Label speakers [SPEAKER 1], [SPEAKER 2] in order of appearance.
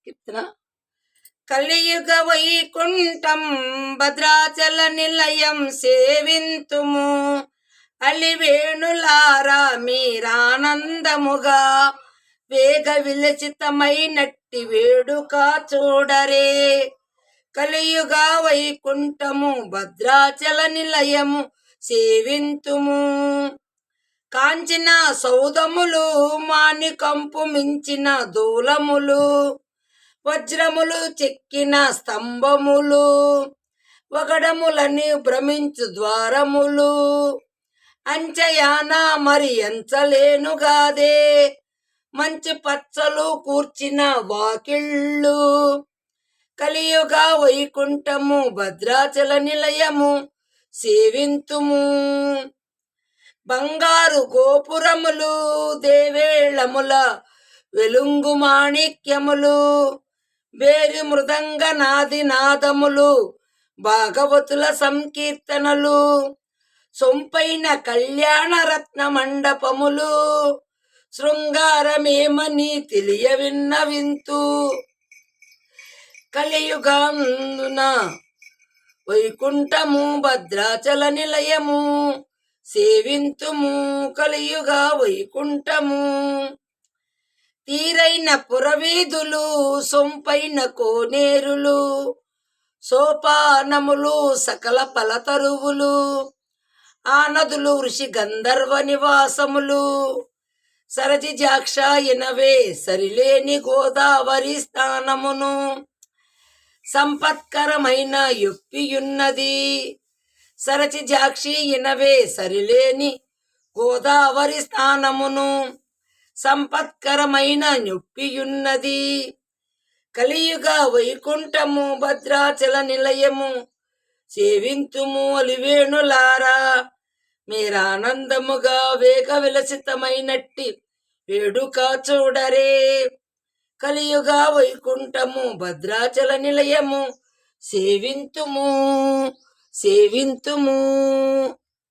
[SPEAKER 1] కీర్తన. కలియుగ వైకుంఠం భద్రాచల నిలయం సేవింతుము, అలివేణులారా మీరానందముగా వేగ విలసితమైనట్టి వేడుక చూడరే. కలియుగ వైకుంఠము భద్రాచల నిలయము సేవింతుము, కాంచిన సౌదములు మాణికంపు మించిన దూలములు, వజ్రములు చెక్కిన స్తంభములు, వగడములని భ్రమించు ద్వారములు, అంచయాన మరి ఎంచలేనుగాదే మంచి పచ్చలు కూర్చిన వాకిళ్ళు. కలియుగ వైకుంఠము భద్రాచల నిలయము సేవింతుము, బంగారు గోపురములు దేవేళముల వెలుంగు మాణిక్యములు, వేరి మృదంగ నాది నాదములు భాగవతుల సంకీర్తనలు, సొంపైన కళ్యాణ రత్న మండపములు శృంగారమేమని తెలియ విన్నవింతు. కలియుగాందున వైకుంఠము భద్రాచల నిలయము సేవింతుము, కలియుగ వైకుంఠము. తీరైన పురవీధులు సొంపైన కోనేరులు, సోపానములు సకల పలతరువులు, ఆ నదులు ఋషి గంధర్వ నివాసములు, సరజి జాక్షాయనవే సరిలేని గోదావరి స్థానమును సంపత్కరమైన యొప్పియున్నది. సరచి జాక్షి ఇనవే సరిలేని గోదావరి స్థానమును సంపత్కరమైన నొప్పియున్నది. కలియుగ వైకుంఠము భద్రాచల నిలయము సేవింతుము, అలివేణులారా మీరానందముగా వేగ విలసితమైనట్టి వేడుక చూడరే. కలియుగ వైకుంఠము భద్రాచల నిలయము సేవింతుము సేవింతుము.